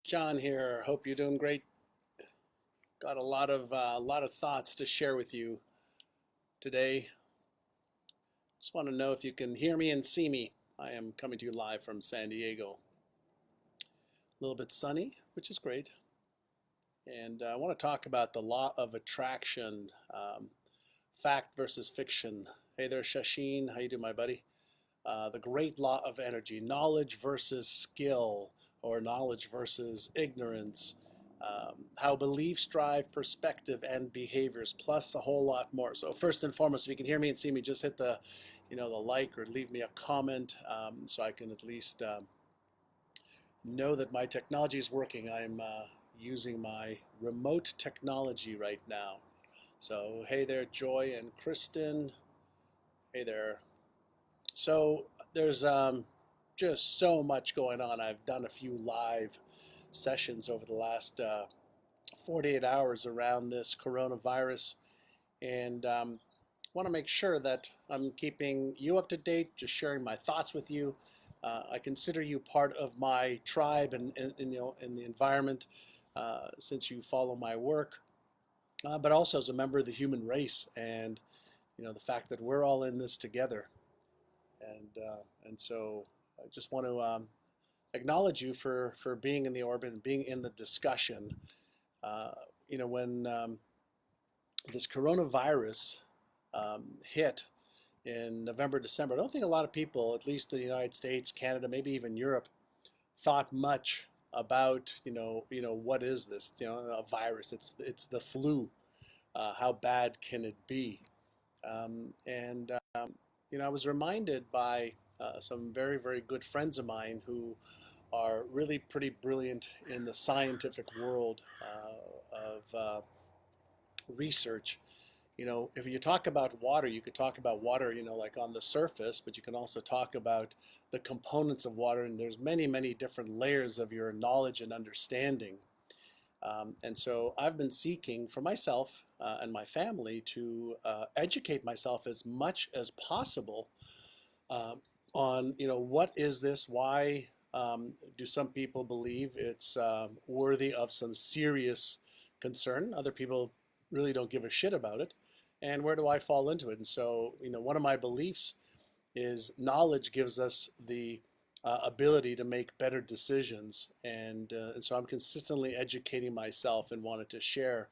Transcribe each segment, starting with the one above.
John here. Hope you're doing great. Got a lot of thoughts to share with you today. Just want to know if you can hear me and see me. I am coming to you live from San Diego. A little bit sunny, which is great. And I want to talk about the law of attraction, fact versus fiction. Hey there, Shashin. How you doing, my buddy? The great law of energy, knowledge versus skill, or knowledge versus ignorance, how beliefs drive perspective and behaviors, plus a whole lot more. So first and foremost, if you can hear me and see me, just hit the like or leave me a comment, so I can at least know that my technology is working. I'm using my remote technology right now. So hey there, Joy and Kristen. Hey there. So there's just so much going on. I've done a few live sessions over the last 48 hours around this coronavirus, and want to make sure that I'm keeping you up to date, just sharing my thoughts with you. I consider you part of my tribe and in the environment, since you follow my work, but also as a member of the human race, and the fact that we're all in this together. And so I just want to acknowledge you for being in the orbit and being in the discussion. When this coronavirus hit in November, December, I don't think a lot of people, at least in the United States, Canada, maybe even Europe, thought much about what is this? A virus. It's the flu. How bad can it be? And I was reminded by some very, very good friends of mine who are really pretty brilliant in the scientific world of research. If you talk about water, you could talk about water, like on the surface, but you can also talk about the components of water, and there's many, many different layers of your knowledge and understanding. And so I've been seeking for myself and my family to educate myself as much as possible on, what is this? Why do some people believe it's worthy of some serious concern? Other people really don't give a shit about it. And where do I fall into it? And so, one of my beliefs is knowledge gives us the ability to make better decisions, and so I'm consistently educating myself and wanted to share,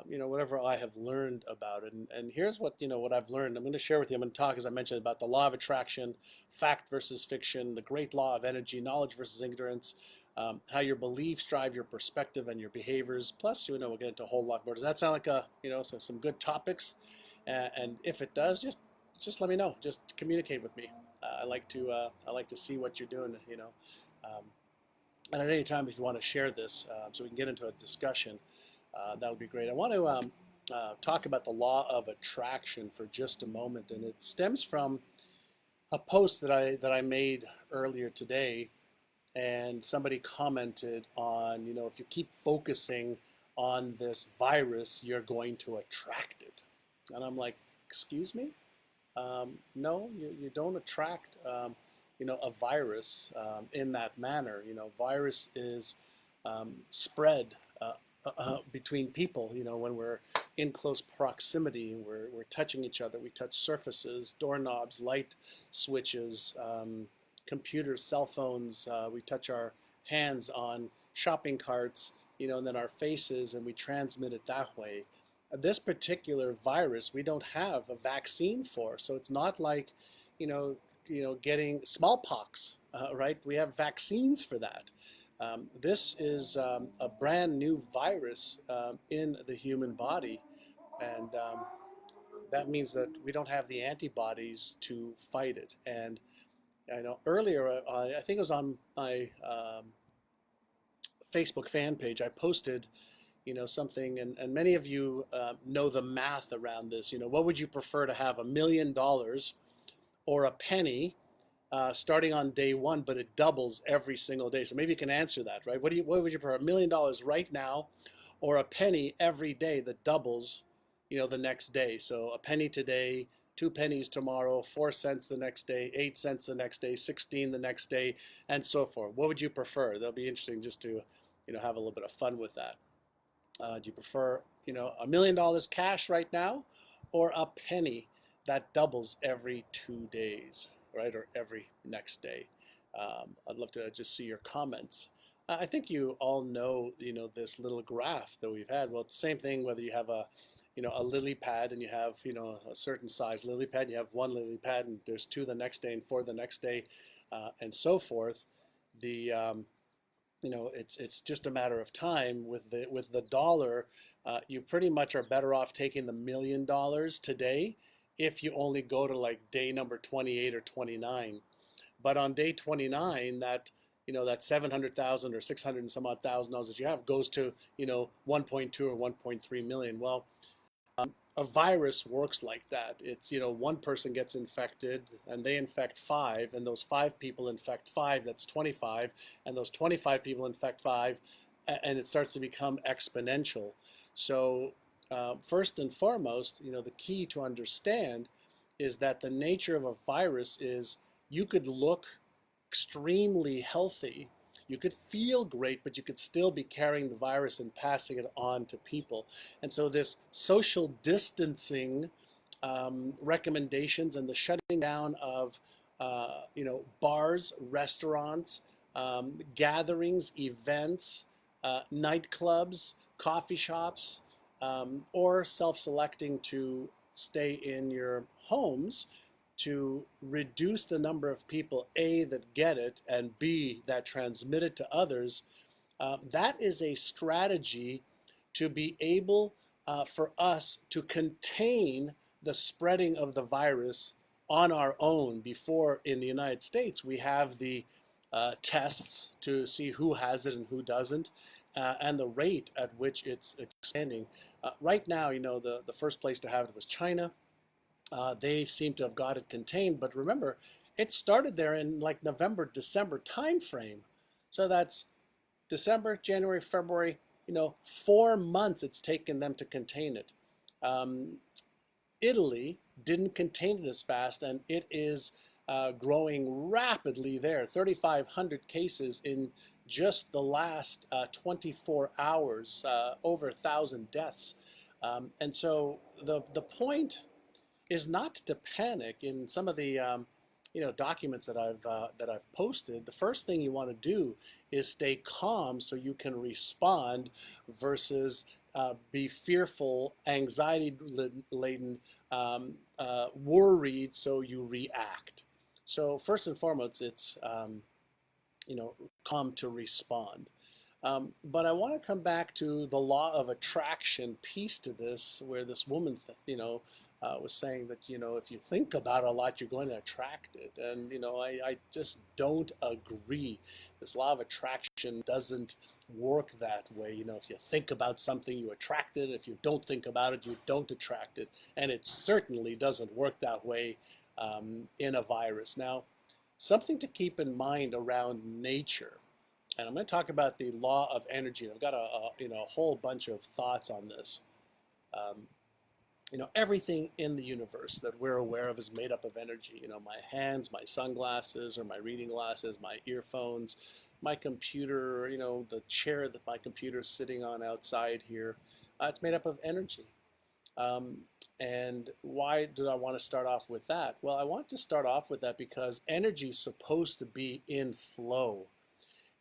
whatever I have learned about it. And here's what I've learned. I'm going to share with you. I'm going to talk, as I mentioned, about the law of attraction, fact versus fiction, the great law of energy, knowledge versus ignorance, how your beliefs drive your perspective and your behaviors. Plus, we'll get into a whole lot more. Does that sound like some good topics? And if it does, just let me know. Just communicate with me. I like to see what you're doing. And at any time, if you want to share this, so we can get into a discussion, that would be great. I want to talk about the law of attraction for just a moment, and it stems from a post that I made earlier today, and somebody commented on, if you keep focusing on this virus, you're going to attract it. And I'm like, excuse me? No, you don't attract, a virus in that manner. Virus is spread between people. When we're in close proximity, we're touching each other. We touch surfaces, doorknobs, light switches, computers, cell phones. We touch our hands on shopping carts, and then our faces, and we transmit it that way. This particular virus we don't have a vaccine for, so it's not like getting smallpox, right? We have vaccines for that. This is a brand new virus in the human body, and that means that we don't have the antibodies to fight it. And I know earlier, I think it was on my Facebook fan page, I posted something, and many of you know the math around this. What would you prefer to have, $1 million or a penny starting on day one, but it doubles every single day? So maybe you can answer that, right? What would you prefer, $1 million right now, or a penny every day that doubles, the next day? So a penny today, 2 pennies tomorrow, 4 cents the next day, 8 cents the next day, 16 the next day, and so forth. What would you prefer? That'll be interesting just to have a little bit of fun with that. Do you prefer, $1 million cash right now, or a penny that doubles every 2 days, right? Or every next day? I'd love to just see your comments. I think you all know, this little graph that we've had. Well, it's the same thing whether you have a lily pad and you have, a certain size lily pad, you have one lily pad and there's two the next day and four the next day, and so forth. The it's just a matter of time with the dollar. You pretty much are better off taking the $1 million today if you only go to like day number 28 or 29. But on day 29, that 700,000 or 600 and some odd thousand dollars that you have goes to 1.2 or 1.3 million. Well, a virus works like that. It's, one person gets infected and they infect five, and those five people infect five, that's 25, and those 25 people infect five, and it starts to become exponential. So first and foremost, the key to understand is that the nature of a virus is you could look extremely healthy, you could feel great, but you could still be carrying the virus and passing it on to people. And so this social distancing recommendations and the shutting down of bars, restaurants, gatherings, events, nightclubs, coffee shops, or self-selecting to stay in your homes to reduce the number of people, A, that get it, and B, that transmit it to others. That is a strategy to be able for us to contain the spreading of the virus on our own. Before, in the United States, we have the tests to see who has it and who doesn't, and the rate at which it's expanding. Right now, the first place to have it was China. They seem to have got it contained, but remember, it started there in like November, December timeframe. So that's December, January, February, 4 months it's taken them to contain it. Italy didn't contain it as fast, and it is growing rapidly there. 3,500 cases in just the last 24 hours, over 1,000 deaths. And so the point is not to panic. In some of the documents that I've posted, the first thing you want to do is stay calm so you can respond versus be fearful, anxiety-laden, worried, so you react. So first and foremost, it's calm to respond. But I want to come back to the law of attraction piece to this, where this woman, was saying that, if you think about it a lot, you're going to attract it. And, I just don't agree. This law of attraction doesn't work that way. If you think about something, you attract it. If you don't think about it, you don't attract it. And it certainly doesn't work that way in a virus. Now, something to keep in mind around nature. And I'm going to talk about the law of energy. I've got a whole bunch of thoughts on this. Everything in the universe that we're aware of is made up of energy. My hands, my sunglasses or my reading glasses, my earphones, my computer, the chair that my computer's sitting on outside here, it's made up of energy. And why do I want to start off with that? Well, I want to start off with that because energy is supposed to be in flow.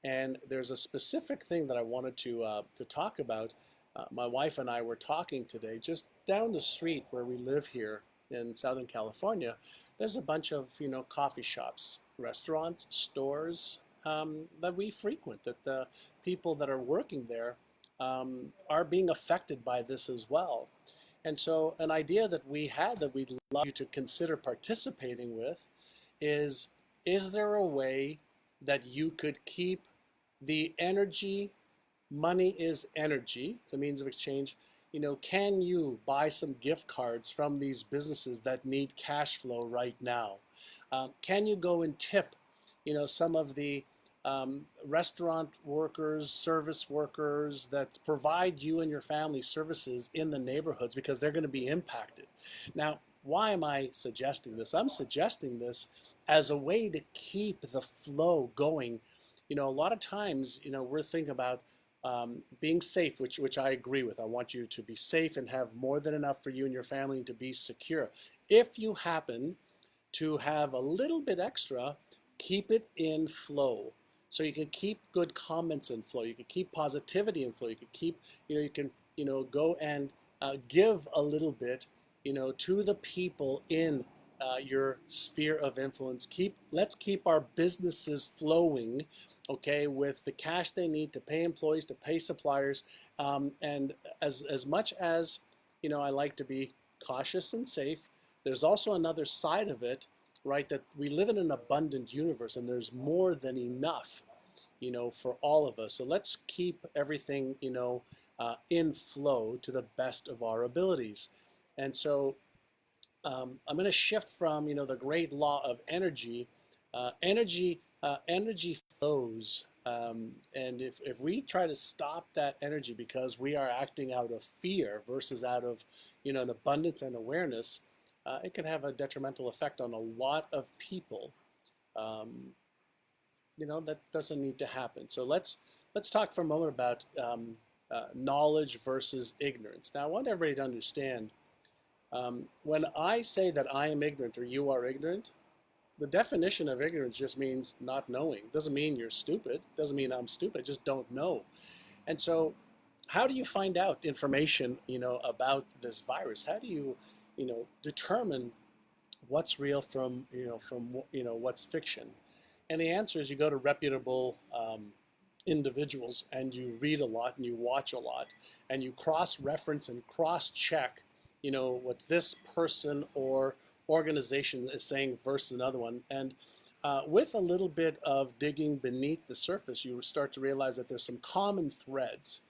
And there's a specific thing that I wanted to talk about. My wife and I were talking today, just down the street where we live here in Southern California. There's a bunch of coffee shops, restaurants, stores that we frequent. That the people that are working there are being affected by this as well. And so, an idea that we had that we'd love you to consider participating with is there a way that you could keep the energy? Money is energy. It's a means of exchange. Can you buy some gift cards from these businesses that need cash flow right now? Can you go and tip, some of the restaurant workers, service workers that provide you and your family services in the neighborhoods because they're going to be impacted? Now, why am I suggesting this? I'm suggesting this as a way to keep the flow going. A lot of times, we're thinking about, Being safe, which I agree with. I want you to be safe and have more than enough for you and your family and to be secure. If you happen to have a little bit extra, keep it in flow. So you can keep good comments in flow. You can keep positivity in flow. You can keep, you can, go and give a little bit, to the people in your sphere of influence. Let's keep our businesses flowing, okay, with the cash they need to pay employees, to pay suppliers, and as much as I like to be cautious and safe. There's also another side of it, right? That we live in an abundant universe, and there's more than enough, for all of us. So let's keep everything, in flow to the best of our abilities. And so I'm going to shift from the great law of energy. Energy flows, and if we try to stop that energy because we are acting out of fear versus out of an abundance and awareness, it can have a detrimental effect on a lot of people. Um, that doesn't need to happen. So let's talk for a moment about knowledge versus ignorance. Now I want everybody to understand. When I say that I am ignorant or you are ignorant, the definition of ignorance just means not knowing. It doesn't mean you're stupid. It doesn't mean I'm stupid. I just don't know. And so how do you find out information, about this virus? How do you, determine what's real from what's fiction? And the answer is you go to reputable individuals and you read a lot and you watch a lot and you cross-reference and cross-check, what this person or organization is saying versus another one. And with a little bit of digging beneath the surface, you start to realize that there's some common threads.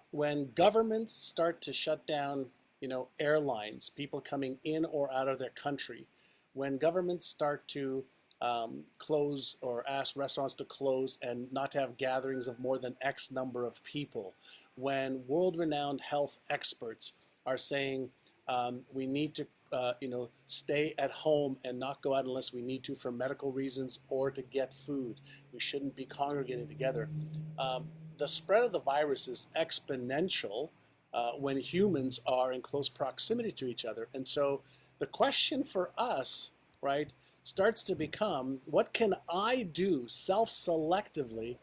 When governments start to shut down, airlines, people coming in or out of their country, when governments start to close or ask restaurants to close and not to have gatherings of more than X number of people, when world-renowned health experts are saying we need to stay at home and not go out unless we need to for medical reasons or to get food. We shouldn't be congregating together. The spread of the virus is exponential when humans are in close proximity to each other. And so the question for us, right, starts to become, what can I do self-selectively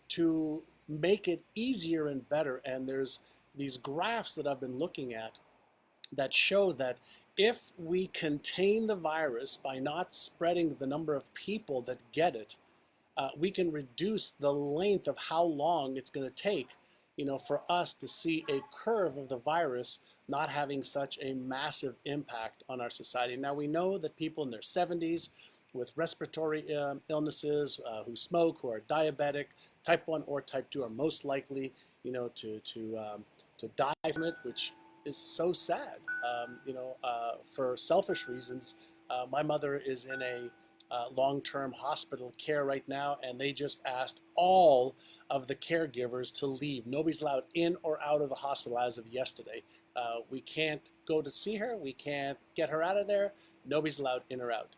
to make it easier and better? And there's these graphs that I've been looking at that show that if we contain the virus by not spreading the number of people that get it, we can reduce the length of how long it's going to take, for us to see a curve of the virus not having such a massive impact on our society. Now we know that people in their 70s with respiratory illnesses, who smoke, who are diabetic, type 1 or type 2 are most likely, to die from it, which is so sad. For selfish reasons, my mother is in a long-term hospital care right now, and they just asked all of the caregivers to leave. Nobody's allowed in or out of the hospital as of yesterday. We can't go to see her. We can't get her out of there. Nobody's allowed in or out.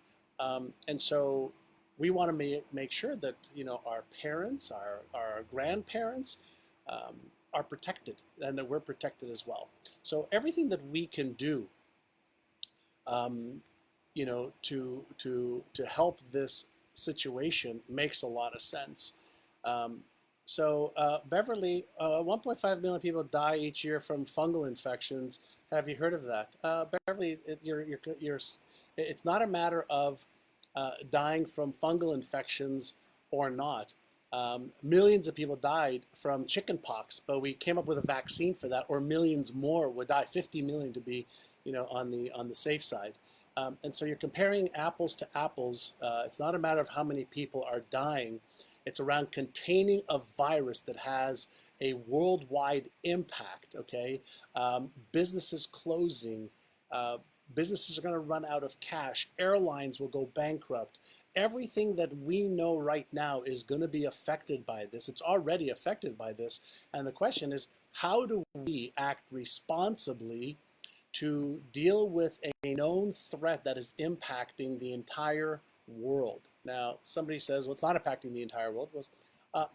And so we want to make sure that our parents, our grandparents, are protected, and that we're protected as well. So everything that we can do, to help this situation makes a lot of sense. Beverly, 1.5 million people die each year from fungal infections. Have you heard of that? Beverly, it's not a matter of dying from fungal infections or not. Millions of people died from chickenpox, but we came up with a vaccine for that, or millions more would die, 50 million to be, on the safe side. And so you're comparing apples to apples. It's not a matter of how many people are dying. It's around containing a virus that has a worldwide impact, okay? Businesses closing. Businesses are going to run out of cash. Airlines will go bankrupt. Everything that we know right now is going to be affected by this. It's already affected by this. And the question is, how do we act responsibly to deal with a known threat that is impacting the entire world? Now, somebody says, well, it's not impacting the entire world. Well,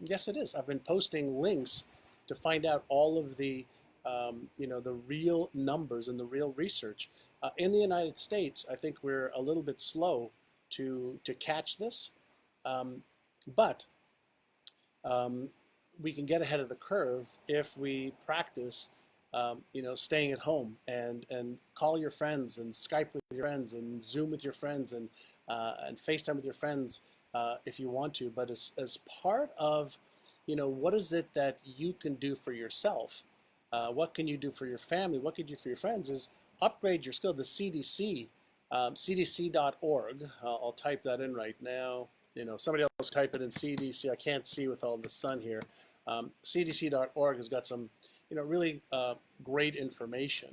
Yes, it is. I've been posting links to find out all of the, the real numbers and the real research. In the United States, I think we're a little bit slow to catch this, um, but um, we can get ahead of the curve if we practice, staying at home and call your friends and Skype with your friends and Zoom with your friends and FaceTime with your friends if you want to. But as part of, what is it that you can do for yourself? What can you do for your family? What can you do for your friends? Is upgrade your skill. The CDC, cdc.org. I'll type that in right now. Somebody else type it in CDC. I can't see with all the sun here. CDC.org has got some, really great information.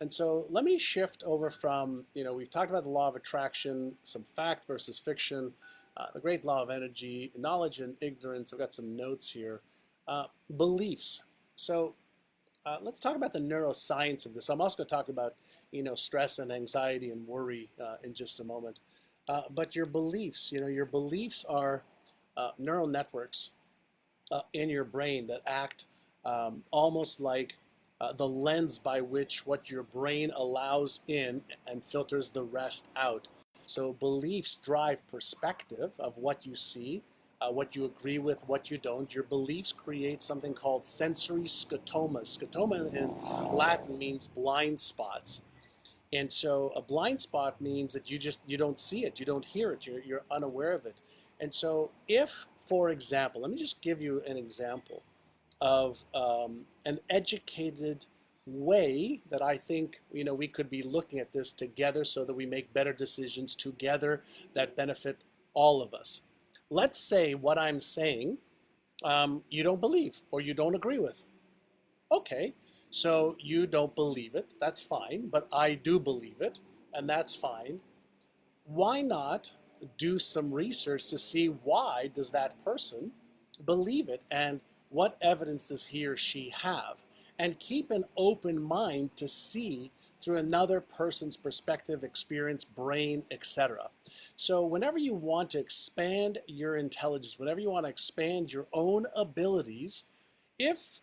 And so let me shift over from, we've talked about the law of attraction, some fact versus fiction, the great law of energy, knowledge and ignorance. I've got some notes here. Beliefs. So let's talk about the neuroscience of this. I'm also going to talk about, stress and anxiety and worry in just a moment. But your beliefs, your beliefs are neural networks in your brain that act almost like the lens by which what your brain allows in and filters the rest out. So beliefs drive perspective of what you see, what you agree with, what you don't. Your beliefs create something called sensory scotoma. Scotoma in Latin means blind spots. And so a blind spot means that you don't see it, you don't hear it, you're unaware of it. And so if, for example, let me just give you an example of an educated way that I think we could be looking at this together so that we make better decisions together that benefit all of us. Let's say what I'm saying you don't believe or you don't agree with. Okay, so you don't believe it, that's fine, but I do believe it, and that's fine. Why not do some research to see why does that person believe it and what evidence does he or she have? And keep an open mind to see through another person's perspective, experience, brain, etc. So whenever you want to expand your intelligence, whenever you want to expand your own abilities, if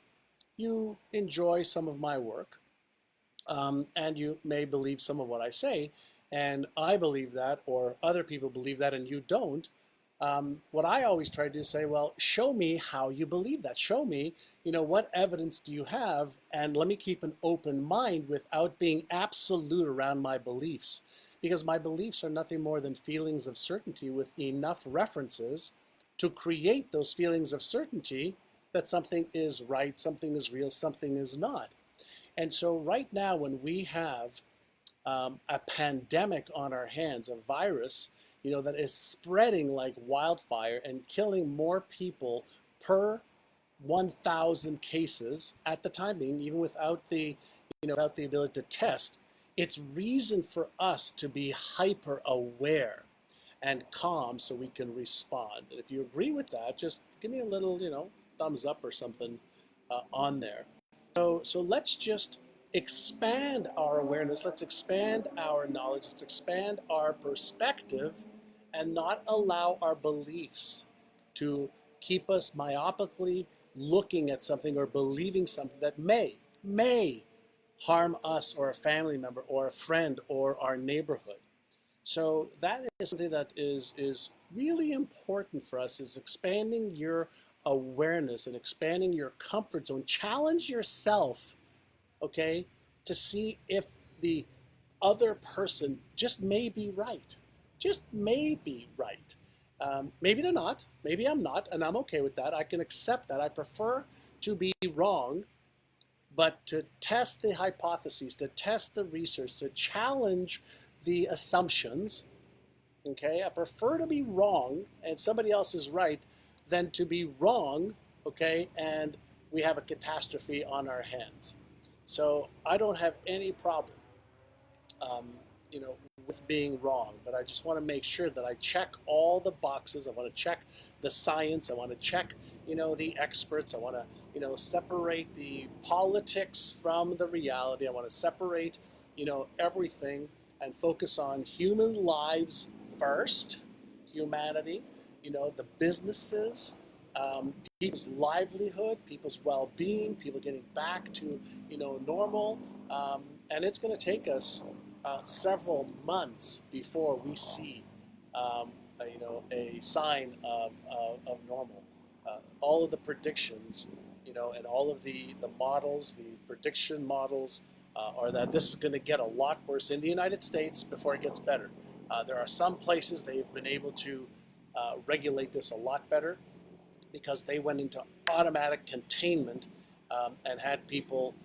you enjoy some of my work, and you may believe some of what I say, and I believe that, or other people believe that, and you don't, what I always try to do is say, well, show me how you believe that. Show me, what evidence do you have, and let me keep an open mind without being absolute around my beliefs. Because my beliefs are nothing more than feelings of certainty with enough references to create those feelings of certainty that something is right, something is real, something is not. And so right now when we have a pandemic on our hands, a virus, that is spreading like wildfire and killing more people per 1,000 cases at the time being, even without the, without the ability to test, it's reason for us to be hyper aware and calm so we can respond. And if you agree with that, just give me a little, thumbs up or something on there. So let's just expand our awareness, let's expand our knowledge, let's expand our perspective and not allow our beliefs to keep us myopically looking at something or believing something that may harm us or a family member or a friend or our neighborhood. So that is something that is really important for us, is expanding your awareness and expanding your comfort zone. Challenge yourself, okay, to see if the other person just may be right. Just may be right. Maybe they're not. Maybe I'm not, and I'm okay with that. I can accept that. I prefer to be wrong, but to test the hypotheses, to test the research, to challenge the assumptions, okay? I prefer to be wrong and somebody else is right than to be wrong, okay, and we have a catastrophe on our hands. So I don't have any problem, with being wrong, but I just want to make sure that I check all the boxes. I want to check the science. I want to check, the experts. I want to, separate the politics from the reality. I want to separate, everything and focus on human lives first, humanity, the businesses, people's livelihood, people's well-being, people getting back to normal, and it's going to take us several months before we see a sign of normal. All of the predictions, and all of the models, the prediction models, are that this is going to get a lot worse in the United States before it gets better. There are some places they've been able to regulate this a lot better because they went into automatic containment and had people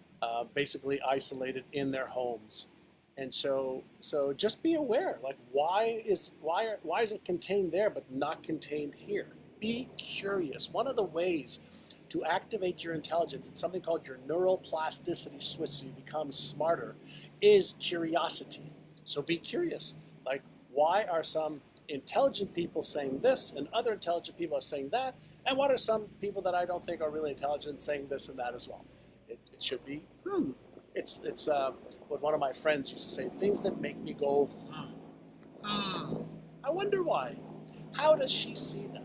basically isolated in their homes. And so just be aware, like why is it contained there but not contained here? Be curious. One of the ways to activate your intelligence, it's something called your neural plasticity switch, so you become smarter, is curiosity. So be curious. Like, why are some intelligent people saying this and other intelligent people are saying that? And what are some people that I don't think are really intelligent saying this and that as well? It should be, It's what one of my friends used to say, things that make me go, I wonder why. How does she see that?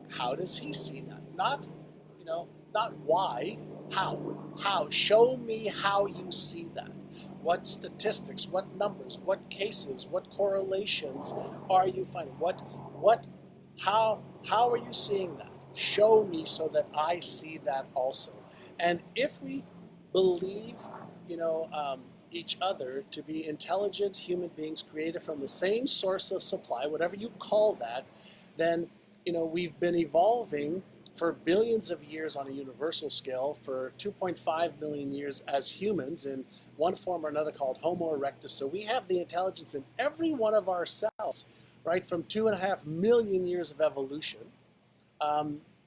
How does he see that? Not why, how. How? Show me how you see that. What statistics, what numbers, what cases, what correlations are you finding? How are you seeing that? Show me so that I see that also. And if we believe, each other to be intelligent human beings created from the same source of supply, whatever you call that, then, we've been evolving for billions of years on a universal scale, for 2.5 million years as humans in one form or another called Homo erectus. So we have the intelligence in every one of our cells, right, from 2.5 million years of evolution,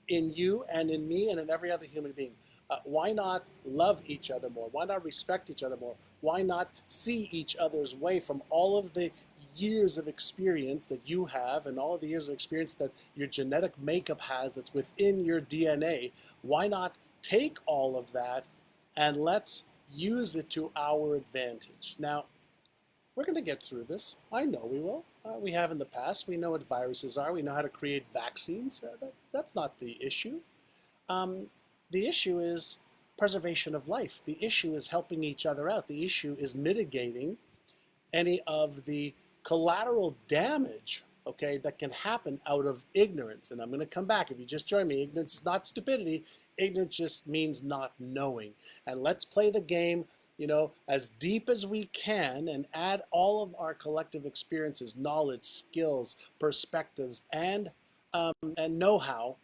in you and in me and in every other human being. Why not love each other more? Why not respect each other more? Why not see each other's way from all of the years of experience that you have and all of the years of experience that your genetic makeup has that's within your DNA? Why not take all of that and let's use it to our advantage? Now, we're going to get through this. I know we will. We have in the past. We know what viruses are. We know how to create vaccines. That's not the issue. The issue is preservation of life. The issue is helping each other out. The issue is mitigating any of the collateral damage, okay, that can happen out of ignorance. And I'm going to come back. If you just join me, ignorance is not stupidity. Ignorance just means not knowing. And let's play the game, as deep as we can and add all of our collective experiences, knowledge, skills, perspectives, and know-how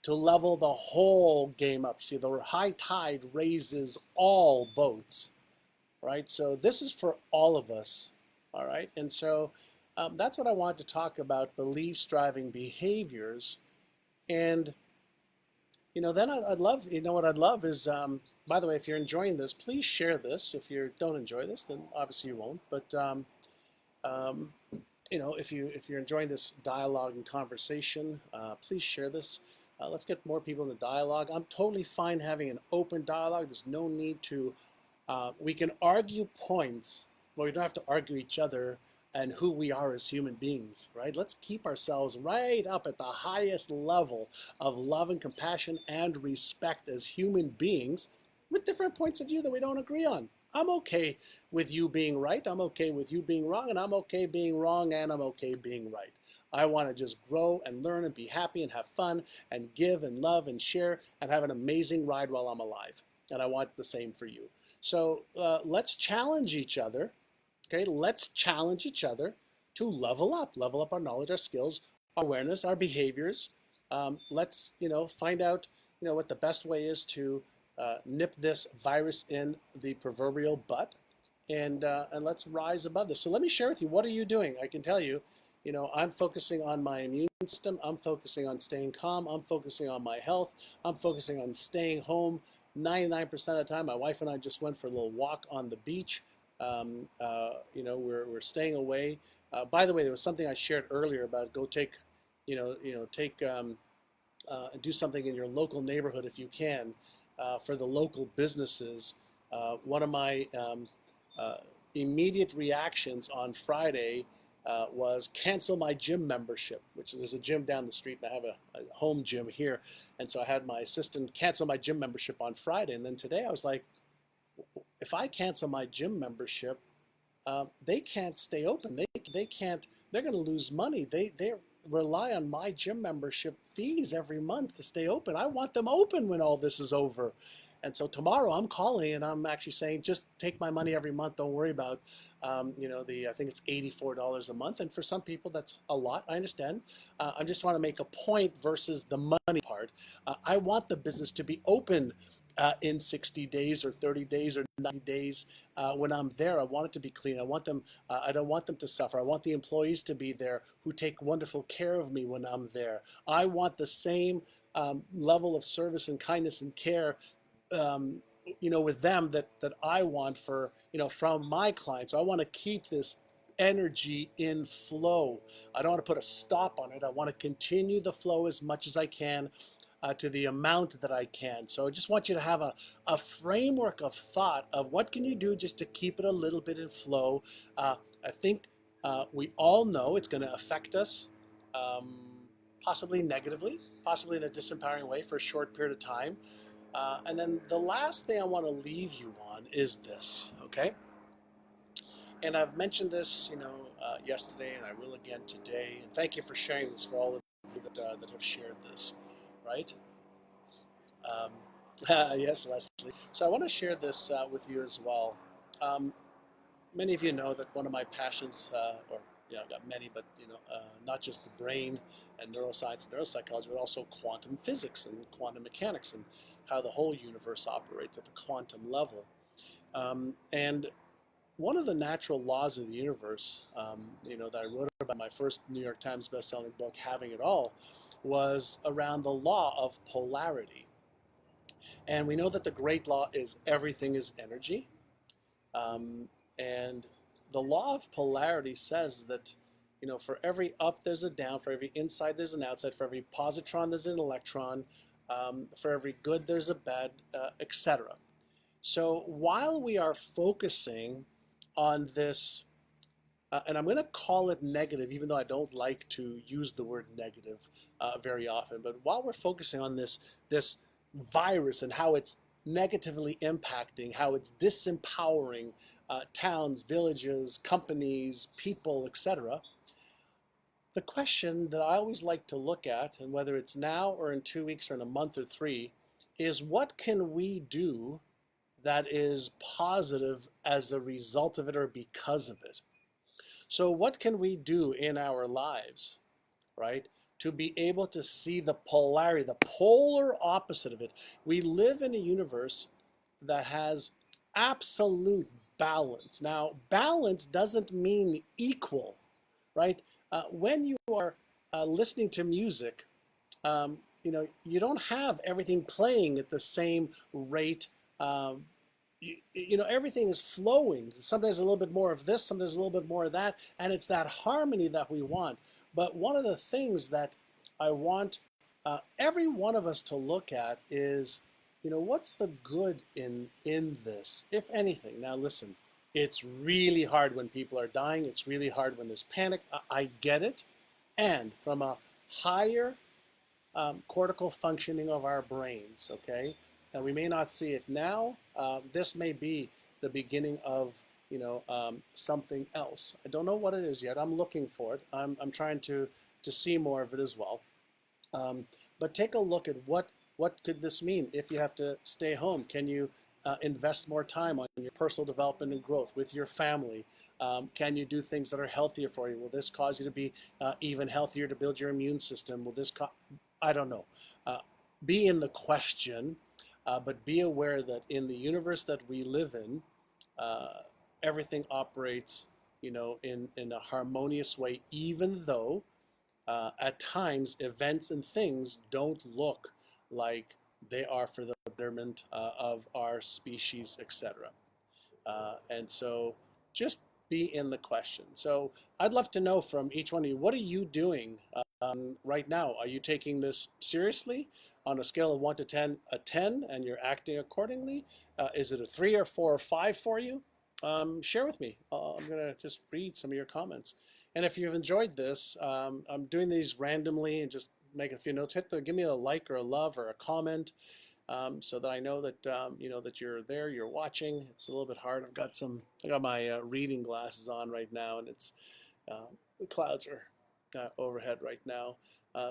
to level the whole game up. See, the high tide raises all boats, right? So this is for all of us, all right? And so that's what I want to talk about, beliefs driving behaviors. And, then I'd love, what I'd love is, by the way, if you're enjoying this, please share this. If you don't enjoy this, then obviously you won't. But, if you're enjoying this dialogue and conversation, please share this. Let's get more people in the dialogue. I'm totally fine having an open dialogue. There's no need to, we can argue points, but we don't have to argue each other and who we are as human beings, right? Let's keep ourselves right up at the highest level of love and compassion and respect as human beings with different points of view that we don't agree on. I'm okay with you being right. I'm okay with you being wrong, and I'm okay being wrong, and I'm okay being right. I want to just grow and learn and be happy and have fun and give and love and share and have an amazing ride while I'm alive. And I want the same for you. So let's challenge each other. Okay, let's challenge each other to level up our knowledge, our skills, our awareness, our behaviors. Let's find out what the best way is to nip this virus in the proverbial butt, and let's rise above this. So let me share with you, what are you doing? I can tell you. I'm focusing on my immune system. I'm focusing on staying calm. I'm focusing on my health. I'm focusing on staying home 99% of the time. My wife and I just went for a little walk on the beach. We're staying away. By the way, there was something I shared earlier about go take, do something in your local neighborhood if you can, for the local businesses. One of my immediate reactions on Friday was cancel my gym membership, which there's a gym down the street, and I have a home gym here. And so I had my assistant cancel my gym membership on Friday. And then today I was like, if I cancel my gym membership, they can't stay open. They can't. They're going to lose money. They rely on my gym membership fees every month to stay open. I want them open when all this is over. And so tomorrow I'm calling and I'm actually saying, just take my money every month. Don't worry about, I think it's $84 a month. And for some people that's a lot. I understand. I'm just trying to make a point versus the money part. I want the business to be open in 60 days or 30 days or 90 days. When I'm there, I want it to be clean. I want them. I don't want them to suffer. I want the employees to be there who take wonderful care of me when I'm there. I want the same level of service and kindness and care, with them that I want for, from my clients. So I want to keep this energy in flow. I don't want to put a stop on it. I want to continue the flow as much as I can. To the amount that I can. So I just want you to have a framework of thought of what can you do just to keep it a little bit in flow. I think we all know it's going to affect us, possibly negatively, possibly in a disempowering way for a short period of time. And then the last thing I want to leave you on is this, okay? And I've mentioned this, yesterday, and I will again today. And thank you for sharing this for all of you that have shared this. Right? Yes, Leslie. So I want to share this with you as well. Many of you know that one of my passions, I've got many, but not just the brain and neuroscience and neuropsychology, but also quantum physics and quantum mechanics and how the whole universe operates at the quantum level. And one of the natural laws of the universe, that I wrote about in my first New York Times bestselling book, Having It All, was around the law of polarity. And we know that the great law is everything is energy. And the law of polarity says that, for every up there's a down, for every inside there's an outside, for every positron there's an electron, for every good there's a bad, etc. So while we are focusing on this, and I'm going to call it negative, even though I don't like to use the word negative very often. But while we're focusing on this virus and how it's negatively impacting, how it's disempowering towns, villages, companies, people, etc., the question that I always like to look at, and whether it's now or in 2 weeks or in a month or 3, is what can we do that is positive as a result of it or because of it? So what can we do in our lives, right, to be able to see the polarity, the polar opposite of it? We live in a universe that has absolute balance. Now, balance doesn't mean equal, right? When you are listening to music, you don't have everything playing at the same rate. Everything is flowing. Sometimes a little bit more of this, sometimes a little bit more of that, and it's that harmony that we want. But one of the things that I want every one of us to look at is, what's the good in this, if anything? Now listen, it's really hard when people are dying. It's really hard when there's panic. I get it. And from a higher cortical functioning of our brains, okay? And we may not see it now. This may be the beginning of, something else. I don't know what it is yet. I'm looking for it. I'm trying to see more of it as well. But take a look at what could this mean if you have to stay home. Can you invest more time on your personal development and growth with your family? Can you do things that are healthier for you? Will this cause you to be even healthier, to build your immune system? Will this I don't know. Be in the question. But be aware that in the universe that we live in, everything operates, in a harmonious way, even though at times events and things don't look like they are for the betterment of our species, etc. And so just be in the question. So I'd love to know from each one of you, what are you doing right now? Are you taking this seriously? On a scale of 1 to 10, a 10, and you're acting accordingly? Is it a 3 or 4 or 5 for you? Share with me. I'm going to just read some of your comments. And if you've enjoyed this, I'm doing these randomly and just make a few notes. Give me a like or a love or a comment, so that I know that that you're there, you're watching. It's a little bit hard. I got my reading glasses on right now, and it's the clouds are overhead right now.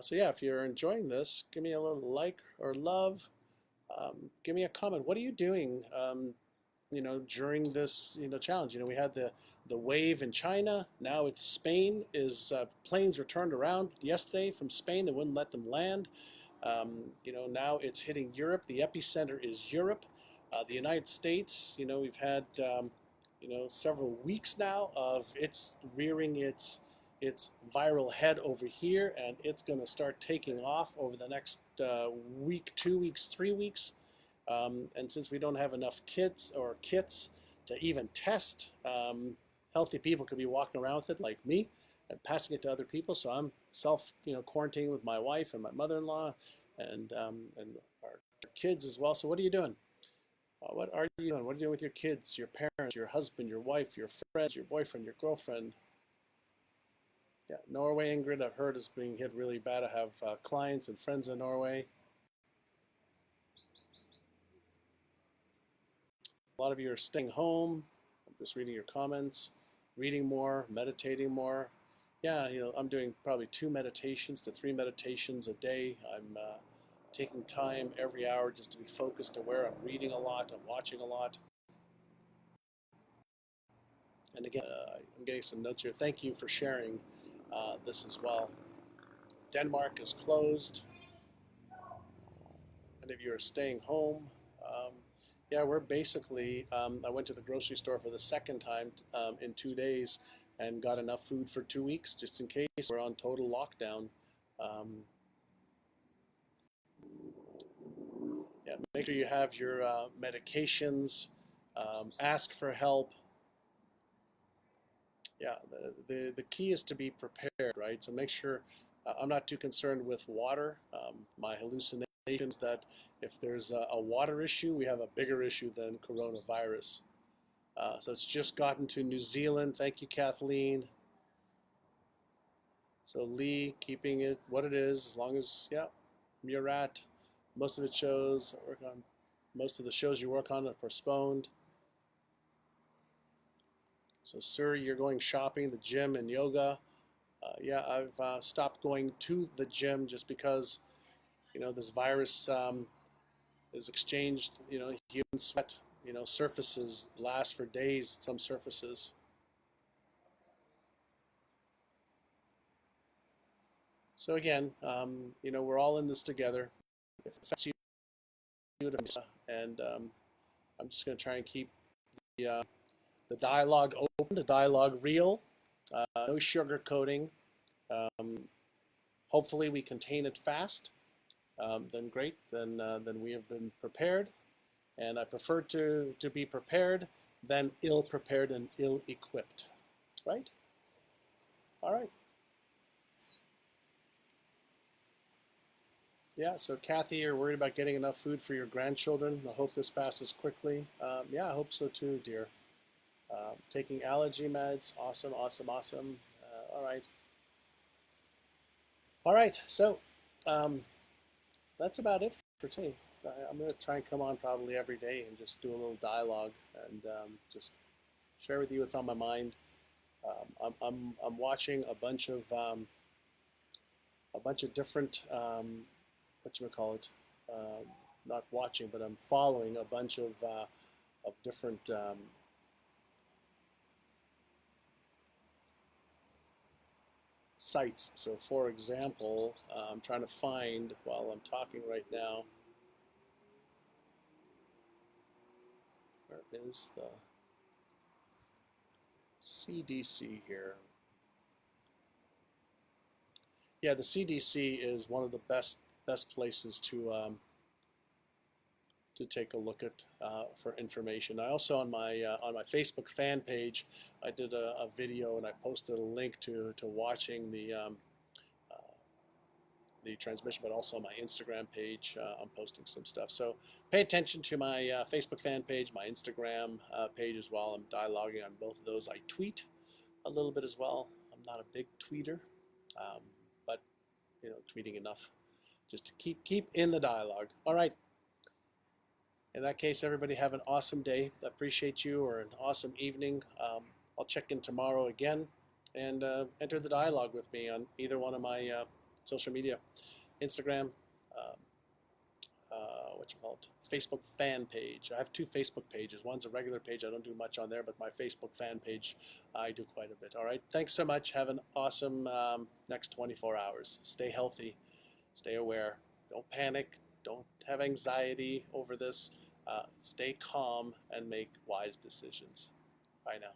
So yeah, if you're enjoying this, give me a little like or love. Give me a comment. What are you doing? During this, challenge. We had the wave in China. Now it's Spain. Is planes returned around yesterday from Spain. They wouldn't let them land. Now it's hitting Europe. The epicenter is Europe. The United States. We've had several weeks now of it's rearing its viral head over here, and it's going to start taking off over the next week, 2 weeks, 3 weeks. And since we don't have enough kits to even test, healthy people could be walking around with it like me and passing it to other people. So I'm quarantining with my wife and my mother-in-law and our kids as well. So what are you doing? What are you doing? What are you doing with your kids, your parents, your husband, your wife, your friends, your boyfriend, your girlfriend? Yeah, Norway, Ingrid, I've heard is being hit really bad. I have clients and friends in Norway. A lot of you are staying home. I'm just reading your comments, reading more, meditating more. Yeah, I'm doing probably 2 meditations to 3 meditations a day. I'm taking time every hour just to be focused, aware. I'm reading a lot. I'm watching a lot. And again, I'm getting some notes here. Thank you for sharing this as well. Denmark is closed. Many of you are staying home. Yeah, we're basically, I went to the grocery store for the second time in 2 days and got enough food for 2 weeks just in case we're on total lockdown. Yeah, make sure you have your medications, ask for help. Yeah, the key is to be prepared, right? So make sure, I'm not too concerned with water. My hallucinations that if there's a water issue, we have a bigger issue than coronavirus. So it's just gotten to New Zealand. Thank you, Kathleen. So Lee, keeping it what it is, as long as, yeah, Murat, most of it shows, most of the shows you work on are postponed. So sir, you're going shopping, the gym and yoga. Yeah, I've stopped going to the gym just because, this virus is exchanged, human sweat, surfaces last for days at some surfaces. So again, we're all in this together. If it affects you, and I'm just going to try and keep the dialogue open, the dialogue real, no sugarcoating. Hopefully we contain it fast. Then great. Then we have been prepared, and I prefer to be prepared than ill-prepared and ill-equipped. Right? All right. Yeah, so Kathy, you're worried about getting enough food for your grandchildren. I hope this passes quickly. Yeah, I hope so too, dear. Taking allergy meds. Awesome, awesome, awesome. All right. All right, so that's about it for today. I'm going to try and come on probably every day and just do a little dialogue and just share with you what's on my mind. I'm watching a bunch of different whatchamacallit, not watching, but I'm following a bunch of different sites. So for example, I'm trying to find, while I'm talking right now, where is the CDC here? Yeah, the CDC is one of the best places to take a look at for information. I also on my Facebook fan page, I did a video and I posted a link to watching the transmission, but also on my Instagram page, I'm posting some stuff. So pay attention to my Facebook fan page, my Instagram page as well. I'm dialoguing on both of those. I tweet a little bit as well. I'm not a big tweeter, but tweeting enough just to keep in the dialogue. All right. In that case, everybody have an awesome day. I appreciate you, or an awesome evening. I'll check in tomorrow again, and enter the dialogue with me on either one of my social media, Instagram, Facebook fan page. I have two Facebook pages. One's a regular page. I don't do much on there, but my Facebook fan page, I do quite a bit. All right. Thanks so much. Have an awesome next 24 hours. Stay healthy. Stay aware. Don't panic. Don't have anxiety over this. Stay calm and make wise decisions. Bye now.